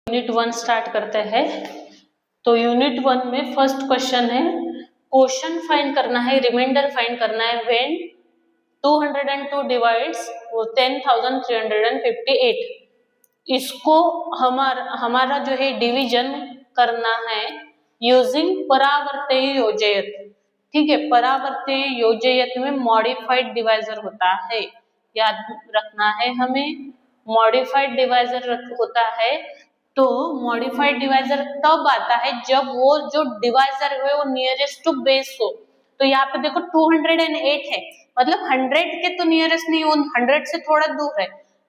Unit 1 start करते हैं। तो यूनिट 1 में फर्स्ट क्वेश्चन है, क्वेश्चन फाइंड करना है, रिमाइंडर फाइंड करना है व्हेन 202 डिवाइड्स 10,358। इसको हमारा जो है डिवीजन करना है यूजिंग परावर्तीय योजयत। ठीक है, परावर्तीय योजयत में मॉडिफाइड डिवाइजर होता है, याद रखना है हमें। मॉडिफाइड डिवाइजर होता है तो मॉडिफाइड डिवाइजर तब आता है जब वो जो डिवाइजर है वो नियरेस्ट टू बेस हो। तो यहाँ पे देखो 208 है, मतलब 100 के तो नियरेस्ट नहीं हो, 100 से थोड़ा दूर है,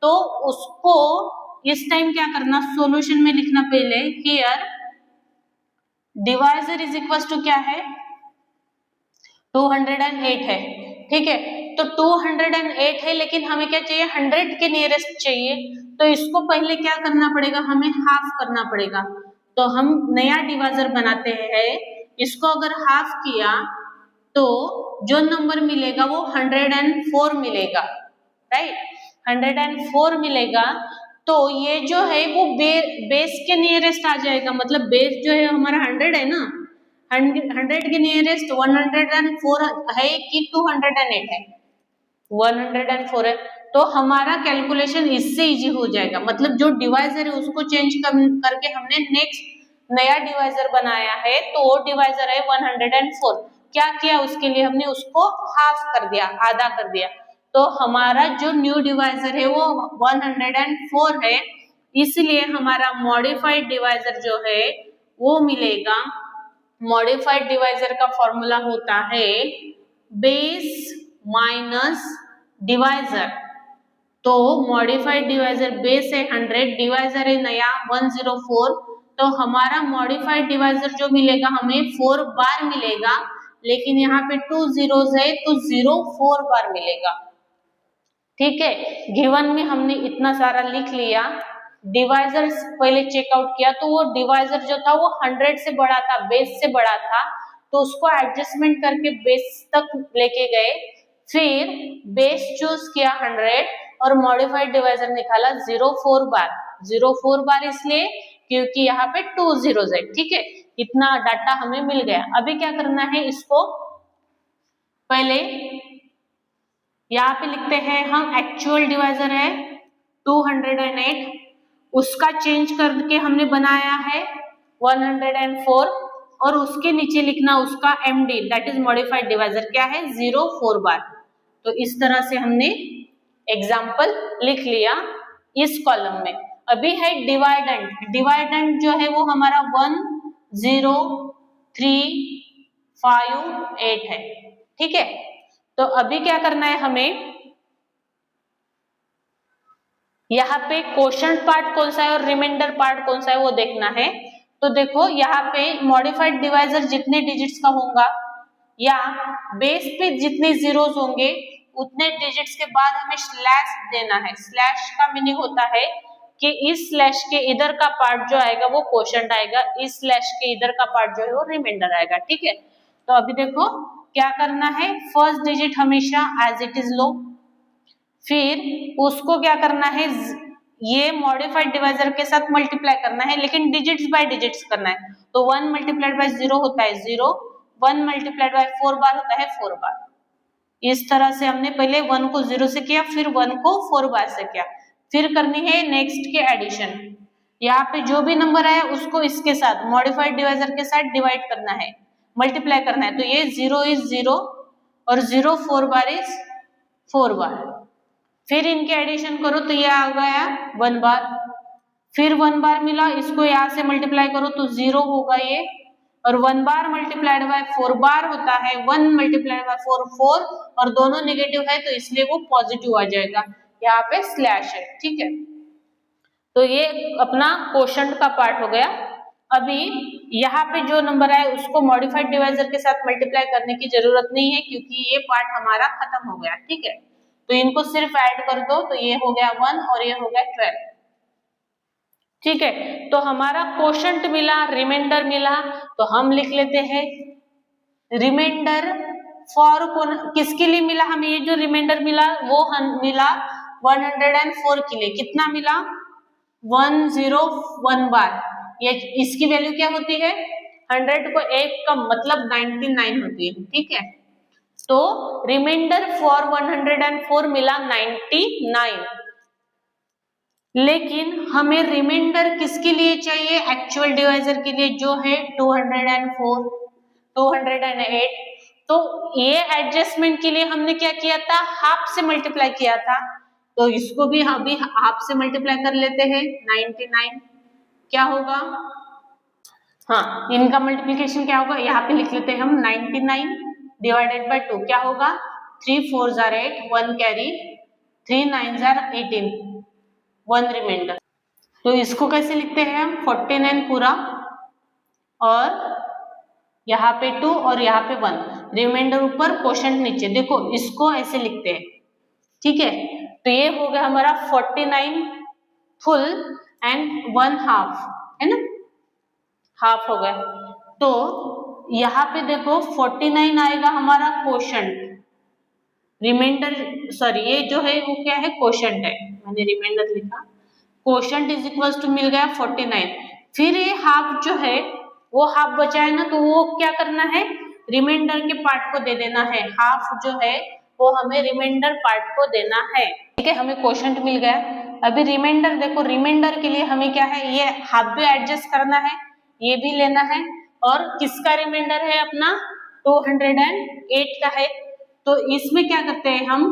तो उसको इस टाइम क्या करना, सॉल्यूशन में लिखना पहले here divisor is equal to क्या है 208 है। ठीक है, तो 208 है लेकिन हमें क्या चाहिए 100 के नियरेस्ट चाहिए, तो इसको पहले क्या करना पड़ेगा, हमें हाफ करना पड़ेगा। तो हम नया डिवाइजर बनाते हैं, इसको अगर हाफ किया तो जो नंबर मिलेगा वो 104 मिलेगा, राइट, 104 मिलेगा। तो ये जो है वो बेस के नियरेस्ट आ जाएगा, मतलब बेस जो है हमारा 100 है ना, 100 के नियरेस्ट 104 है कि 208 है, 104 है। तो हमारा कैलकुलेशन इससे इजी हो जाएगा, मतलब जो डिवाइजर है उसको चेंज करके हमने नेक्स्ट नया डिवाइजर बनाया है, तो वो डिवाइजर है 104। क्या किया उसके लिए, हमने उसको हाफ कर दिया, आधा कर दिया, तो हमारा जो न्यू डिवाइजर है वो 104 है। इसलिए हमारा मॉडिफाइड डिवाइजर जो है वो मिलेगा, मॉडिफाइड डिवाइजर का फॉर्मूला होता है बेस माइनस डिवाइजर। तो मॉडिफाइड डिवाइजर बेस है 100, डिवाइजर है नया 104, तो हमारा मॉडिफाइड डिवाइजर जो मिलेगा हमें 4 बार मिलेगा, लेकिन यहाँ पे 2 zeros है तो 04 बार मिलेगा। ठीक है, गिवन में हमने इतना सारा लिख लिया, डिवाइजर पहले चेकआउट किया तो वो डिवाइजर जो था वो 100 से बड़ा था, बेस से बड़ा था, तो उसको एडजस्टमेंट करके बेस तक लेके गए, फिर बेस चूज किया 100 और मॉडिफाइड डिवाइजर निकाला 04 बार। 04 बार इसलिए क्योंकि यहाँ पे 2 zeros है। ठीक है, इतना डाटा हमें मिल गया। अभी क्या करना है, इसको पहले यहाँ पे लिखते हैं हम, एक्चुअल डिवाइजर है 208, उसका चेंज करके हमने बनाया है 104, और उसके नीचे लिखना उसका MD that is modified divisor क्या है 04 बार। तो इस तरह से हमने एग्जाम्पल लिख लिया इस कॉलम में। अभी है डिवाइडेंट, डिवाइडेंट जो है वो हमारा 1 0 3 5 8 है। ठीक है, तो अभी क्या करना है हमें, यहाँ पे क्वोशंट पार्ट कौन सा है और रिमाइंडर पार्ट कौन सा है वो देखना है। तो देखो यहाँ पे मॉडिफाइड डिवाइजर जितने डिजिट्स का होगा या बेस पे जितने जीरोस होंगे उतने डिजिट्स के बाद हमें स्लैश देना है। स्लैश का मीनिंग होता है कि इस स्लैश के इधर का पार्ट जो आएगा वो क्वोशंट आएगा, इस स्लैश के इधर का पार्ट जो है वो रिमाइंडर आएगा। ठीक है, तो अभी देखो क्या करना है, फर्स्ट डिजिट हमेशा एज इट इज लो, फिर उसको क्या करना है, ये मॉडिफाइड डिवाइजर के साथ मल्टीप्लाई करना है, लेकिन डिजिट्स बाय डिजिट्स करना है। तो 1 मल्टीप्लाइड बाय 0 होता है 0, 1 मल्टीप्लाइड बाय 4 बार होता है 4 बार। इस तरह से हमने पहले 1 को 0 से किया, फिर 1 को 4 बार से किया, फिर करनी है नेक्स्ट के एडिशन। यहाँ पे जो भी नंबर आया उसको इसके साथ मॉडिफाइड डिवाइजर के साथ डिवाइड करना है, मल्टीप्लाई करना है। तो ये 0 इज 0 और 0 4 बार इज 4 बार, फिर इनके एडिशन करो तो ये आ गया 1 बार, फिर 1 बार मिला, इसको यहाँ से मल्टीप्लाई करो तो 0 होगा ये, और 1 बार मल्टीप्लाइड बाय 4 बार होता है 1 मल्टीप्लाइड बाय 4 4, और दोनों नेगेटिव है तो इसलिए वो पॉजिटिव आ जाएगा, यहाँ पे स्लैश है। ठीक है, तो ये अपना क्वोशंट का पार्ट हो गया। अभी यहाँ पे जो नंबर आए उसको मॉडिफाइड डिवाइजर के साथ मल्टीप्लाई करने की जरूरत नहीं है क्योंकि ये पार्ट हमारा खत्म हो गया। ठीक है, तो इनको सिर्फ ऐड कर दो, तो ये हो गया 1 और ये हो गया 12। ठीक है, तो हमारा क्वोशंट मिला, रिमाइंडर मिला, तो हम लिख लेते हैं रिमाइंडर फॉर किसके लिए मिला हमें, ये जो रिमाइंडर मिला वो हम मिला 104 के लिए। कितना मिला 101 बार, ये इसकी वैल्यू क्या होती है, 100 को 1 का मतलब 99 होती है, ठीक है। तो रिमाइंडर फॉर 104 मिला 99, लेकिन हमें रिमाइंडर किसके लिए चाहिए, एक्चुअल डिवाइजर के लिए जो है 204, 208। तो ये एडजस्टमेंट के लिए हमने क्या किया था, हाफ से मल्टीप्लाई किया था, तो इसको भी अभी हाफ से मल्टीप्लाई कर लेते हैं, 99 क्या होगा, हाँ इनका मल्टीप्लिकेशन क्या होगा, यहाँ पे लिख लेते हैं हम 99 डिवाइडेड बाय 2 क्या होगा, 3 4 जार 8, 1 कैरी, 3 9 जार 18, 1 रिमाइंडर। तो इसको कैसे लिखते हैं हम, 49 पूरा और यहाँ पे 2 और यहाँ पे 1, रिमाइंडर ऊपर क्वोशंट नीचे, देखो इसको ऐसे लिखते हैं, ठीक है। तो ये हो गया हमारा 49 फुल एंड 1 हाफ, है ना, हाफ हो गया। तो यहाँ पे देखो 49 आएगा हमारा क्वोशंट, रिमाइंडर सॉरी ये जो है वो क्या है, क्वोशंट है, मैंने रिमाइंडर लिखा, क्वोशंट इज इक्वल्स टू मिल गया 49, फिर ये हाफ जो है वो हाफ बचा है ना, तो वो क्या करना है, रिमाइंडर के पार्ट को दे देना है, हाफ जो है वो हमें रिमाइंडर पार्ट को देना है, ठीक है। हमें क्वोशंट मिल गया। अभी रिमाइंडर देखो, रिमाइंडर के लिए हमें क्या है, ये हाफ भी एडजस्ट करना है, ये भी लेना है, और किसका रिमाइंडर है अपना 208 का है, तो इसमें क्या करते हैं हम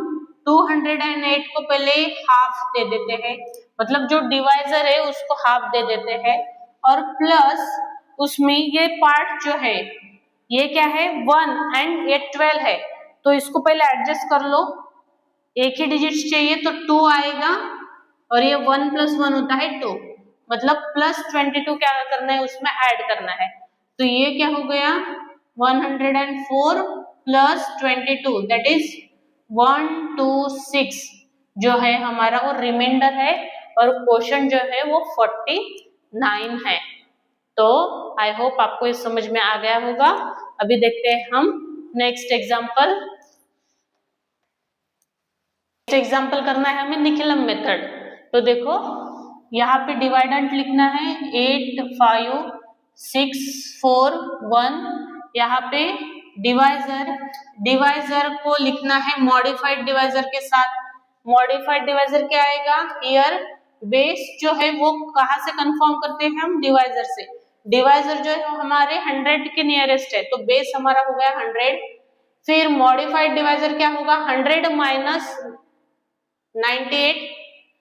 208 को पहले हाफ दे देते हैं, मतलब जो डिवाइजर है उसको हाफ दे देते हैं, और प्लस उसमें ये पार्ट जो है ये क्या है 1 एंड ये 12 है, तो इसको पहले एडजस्ट कर लो, एक ही डिजिट चाहिए तो 2 आएगा, और ये 1 + 1 होता है 2, मतलब +22 क्या करना है उसमें ऐड करना है, तो ये क्या हो गया 104 + 22 दैट इज 126 जो है हमारा वो रिमाइंडर है, और क्वोशंट जो है वो 49 है। तो आई होप आपको ये समझ में आ गया होगा। अभी देखते हैं हम नेक्स्ट एग्जांपल। नेक्स्ट एग्जांपल करना है हमें निखिलम मेथड। तो देखो यहाँ पे डिवाइडेंट लिखना है 8 5 6 4 1, यहाँ पे डिवाइजर को लिखना है मॉडिफाइड डिवाइजर के साथ। मॉडिफाइड डिवाइजर क्या आएगा, हियर बेस जो है वो कहाँ से कंफर्म करते हैं हम, डिवाइजर से। डिवाइजर जो है हमारे 100 के नियरेस्ट है, तो बेस हमारा हो गया 100, फिर मॉडिफाइड डिवाइजर क्या होगा 100 माइनस 98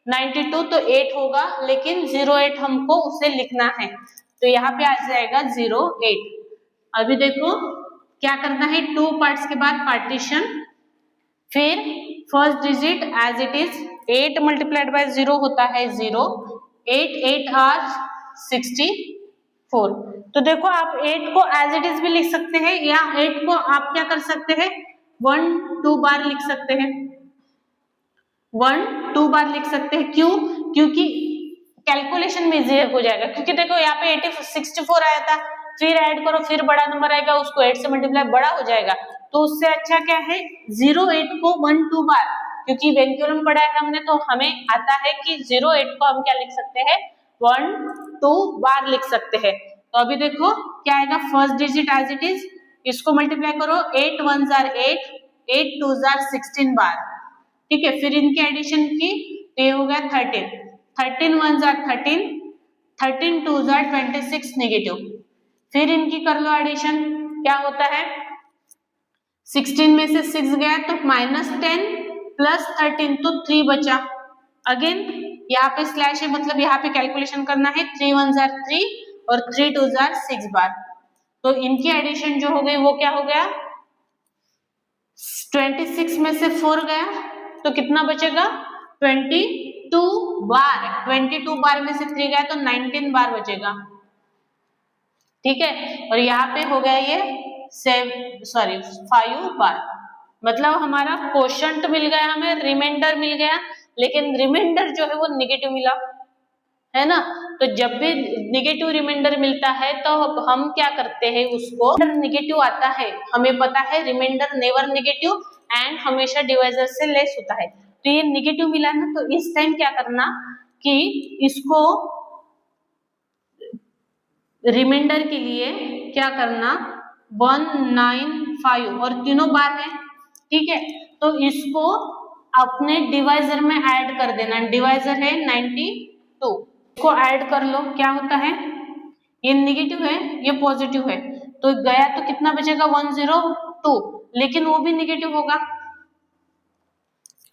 92 तो 8 होगा, लेकिन 08 हमको उसे लिखना है, तो यहाँ पे आ जाएगा 08। अभी देखो क्या करना है, 2 पार्ट्स के बाद पार्टीशन, फिर first digit as it is 8 multiplied by 0 होता है 0, 8 8 आर 64। तो देखो आप 8 को एज इट इज भी लिख सकते हैं, या 8 को आप क्या कर सकते हैं 1 2 बार लिख सकते हैं, 1 2 बार लिख सकते हैं। क्यों, क्योंकि कैलकुलेशन में इजी हो जाएगा, क्योंकि देखो यहाँ पे 64 आया था, फिर ऐड करो, फिर बड़ा नंबर आएगा, उसको 8 से मल्टीप्लाई बड़ा हो जाएगा, तो उससे अच्छा क्या है 08 को 1 2 बार, क्योंकि वेंक्यूलम पढ़ा है हमने, तो हमें आता है कि 08 को हम क्या लिख सकते हैं 1 2 बार लिख सकते हैं। तो अभी देखो क्या आएगा, first digit as it is, इसको मल्टीप्लाई करो, 8 1 जार 8, 8 2 जार 16 बार, ठीक है। फिर इनके एडिशन की, तो ये हो गया 13, 13 1 जार 13, 13 2 जार 26 नेगेटिव। फिर इनकी कर लो एडिशन, क्या होता है 16 में से 6 गया तो -10 प्लस 13 तो 3 बचा। अगेन यहाँ पे स्लैश है, मतलब यहाँ पे कैलकुलेशन करना है, 3 1 जार 3 और 3 2 जार 6 बार, तो इनकी एडिशन जो हो गई वो क्या हो गया 26 में से 4 गया तो कितना बचेगा 22 बार, 22 बार में से 3 गया तो 19 बार बचेगा, ठीक है। और यहाँ पे हो गया ये 5 बार, मतलब हमारा क्वोशंट मिल गया, हमें रिमाइंडर मिल गया, लेकिन रिमाइंडर जो है वो नेगेटिव मिला, है ना। तो जब भी नेगेटिव रिमाइंडर मिलता है तो हम क्या करते हैं, उसको नेगेटिव आता है, हमें पता है रिमाइंडर नेवर नेगेटिव एंड हमेशा डिवाइजर से लेस होता है, तो ये नेगेटिव मिला ना, तो इस टाइम क्या करना कि इसको रिमाइंडर के लिए क्या करना 195 और तीनों बार है, ठीक है, तो इसको अपने डिवाइजर में ऐड कर देना। डिवाइजर है 92, इसको ऐड कर लो। क्या होता है, ये निगेटिव है ये पॉजिटिव है, तो गया तो कितना बचेगा 102, लेकिन वो भी निगेटिव होगा,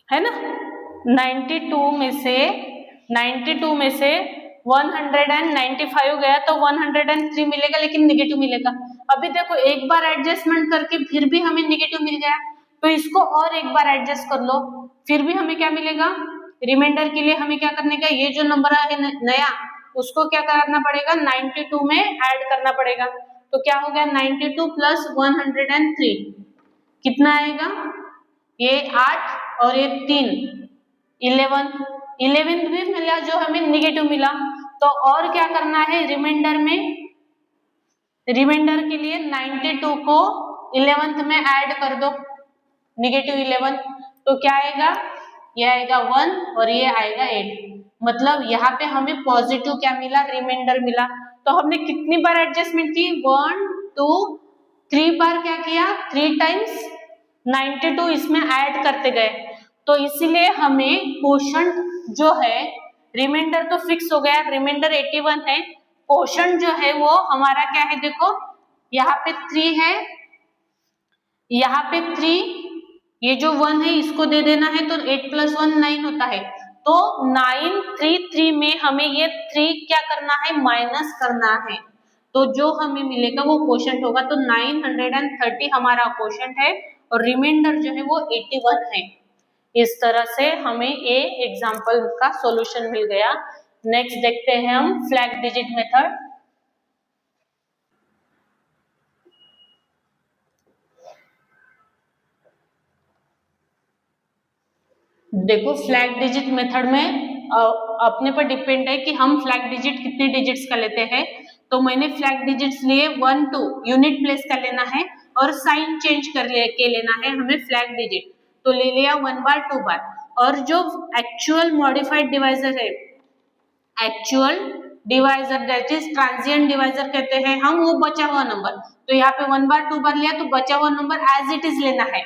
है ना। 92 में से 195 गया तो 103 मिलेगा, लेकिन निगेटिव मिलेगा। अभी देखो एक बार एडजस्टमेंट करके फिर भी हमें निगेटिव मिल गया, तो इसको और एक बार एडजस्ट कर लो, फिर भी हमें क्या मिलेगा। रिमाइंडर के लिए हमें क्या करने का, ये जो नंबर है नया उसको क्या करना पड़ेगा 92 में ऐड करना पड़ेगा। तो क्या हो गया 92 प्लस 103 कितना आएगा, ये 8 और ये 3 11 भी मिला जो हमें निगेटिव मिला। तो और क्या करना है रिमाइंडर में, रिमाइंडर के लिए 92 को 11th में ऐड कर दो, निगेटिव 11, तो क्या आएगा, ये आएगा 1 और ये आएगा 8। मतलब यहाँ पे हमें पॉजिटिव क्या मिला, रिमाइंडर मिला। तो हमने कितनी बार एडजस्टमेंट की, 1 2 3 बार क्या किया, 3 टाइम्स 92 इसमें ऐड करते गए। तो इसीलिए हमें क्वोशंट जो है, रिमाइंडर तो फिक्स हो गया, रिमाइंडर 81 है, क्वोशंट जो है वो हमारा क्या है, देखो यहाँ पे 3 है, यहाँ पे 3, ये जो 1 है इसको दे देना है, तो 8 + 1 9 होता है। तो 933 में हमें ये 3 क्या करना है, माइनस करना है, तो जो हमें मिलेगा वो क्वोशंट होगा। तो 930 हमारा क्वोशंट है और रिमाइंडर जो है वो 81 है। इस तरह से हमें ये एग्जाम्पल का सॉल्यूशन मिल गया। नेक्स्ट देखते हैं हम फ्लैग डिजिट मेथड। देखो फ्लैग डिजिट मेथड में अपने पर डिपेंड है कि हम फ्लैग डिजिट कितने डिजिट्स का लेते हैं। तो मैंने फ्लैग डिजिट्स लिए 1 2 यूनिट प्लेस का लेना है और साइन चेंज कर के लेना है हमें फ्लैग डिजिट, तो ले लिया 1 बार 2 बार। और जो एक्चुअल मॉडिफाइड डिवाइजर है, actual divisor that is transient divisor कहते हैं हम, वो बचा हुआ नंबर, तो यहाँ पे 1 बार 2 बार लिया तो बचा हुआ नंबर एज इट इज लेना है,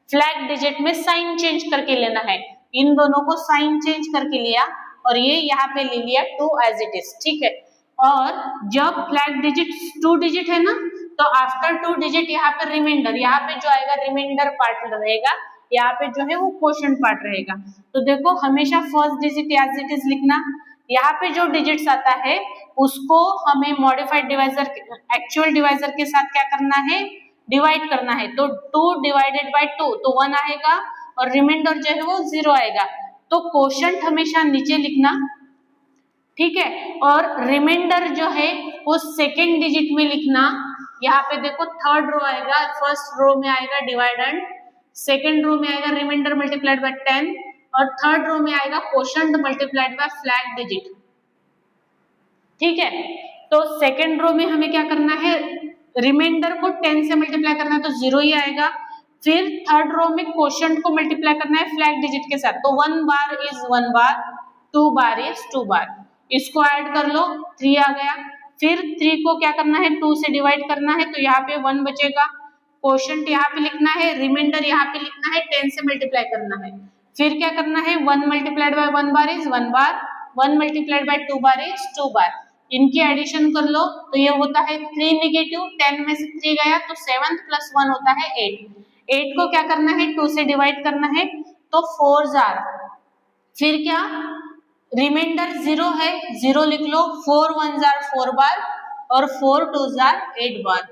फ्लैग डिजिट में साइन चेंज करके लेना है। इन दोनों को साइन चेंज करके लिया और ये यहाँ पे ले लिया 2 एज इट इज, ठीक है। और जब फ्लैग डिजिट 2 डिजिट है ना, तो आफ्टर 2 डिजिट यहाँ पे रिमाइंडर, यहाँ पे जो आएगा रिमाइंडर पार्ट रहेगा, यहाँ पे जो है वो क्वोशंट पार्ट रहेगा। तो देखो हमेशा first digit as it is लिखना, यहाँ पे जो डिजिट्स आता है उसको हमें मॉडिफाइड डिवाइजर एक्चुअल डिवाइजर के साथ क्या करना है, डिवाइड करना है। तो 2 डिवाइडेड बाय 2 तो 1 आएगा और रिमाइंडर जो है वो 0 आएगा। तो क्वोशंट हमेशा नीचे लिखना, ठीक है। और रिमाइंडर जो है वो सेकेंड डिजिट में लिखना। यहाँ पे देखो थर्ड रो आएगा, फर्स्ट रो में आएगा डिवाइडेंड, सेकेंड रो में आएगा रिमाइंडर मल्टीप्लाइड बाय 10 और थर्ड रो में आएगा quotient multiplied by flag digit, ठीक है। तो सेकेंड रो में हमें क्या करना है, रिमाइंडर को 10 से मल्टीप्लाई करना है तो 0 ही आएगा। फिर थर्ड रो में क्वोशंट को मल्टीप्लाई करना है फ्लैग डिजिट के साथ, तो 1 bar is 1 bar, 2 bar is 2 बार, इसको ऐड कर लो 3 आ गया। फिर 3 को क्या करना है 2 से डिवाइड करना है, तो यहाँ पे 1 बचेगा, क्वोशंट यहाँ पे लिखना है, रिमाइंडर यहाँ पे लिखना है, 10 से मल्टीप्लाई करना है। फिर क्या करना है 1 multiplied by 1 bar is 1 bar, 1 multiplied by 2 bar is 2 बार। इनकी एडिशन कर लो तो ये होता है 3 नेगेटिव, 10 में से 3 गया तो 7 + 1 होता है 8। 8 को क्या करना है 2 से डिवाइड करना है, तो 4 जार, फिर क्या रिमाइंडर 0 है 0 लिख लो, 4 1 जार 4 बार और 4 2 जार 8 बार,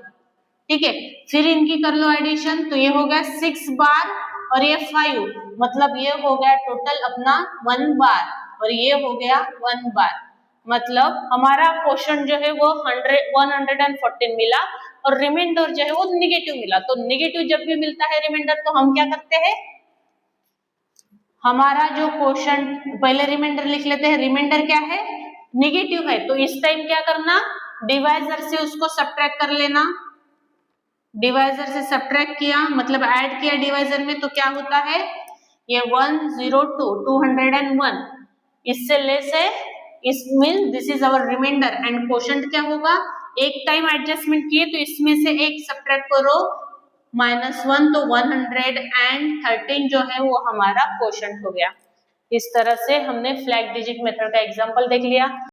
ठीक है। फिर इनकी कर लो एडिशन, तो ये हो गया 6 बार और ये 5, मतलब ये हो गया टोटल अपना 1 बार और ये हो गया 1 बार। मतलब हमारा क्वोशंट जो है वो 114 मिला और रिमाइंडर जो है वो निगेटिव मिला। तो निगेटिव जब भी मिलता है रिमाइंडर तो हम क्या करते हैं, हमारा जो क्वोशंट, पहले रिमाइंडर लिख लेते हैं, रिमाइंडर क्या है निगेटिव है, तो इस टाइम क्या करना डिवाइजर से उसको सब्ट्रैक्ट कर लेना। डिवाइजर से सब्ट्रैक्ट किया मतलब ऐड किया डिवाइजर में, तो क्या होता है ये 102 201, इससे लेस है, इस mean this is our reminder and quotient क्या होगा, एक टाइम एडजस्टमेंट किए तो इसमें से एक सब्ट्रैक्ट करो -1 तो 113 जो है वो हमारा क्वोशंट हो गया। इस तरह से हमने फ्लैग डिजिट मेथड का एग्जांपल देख लिया।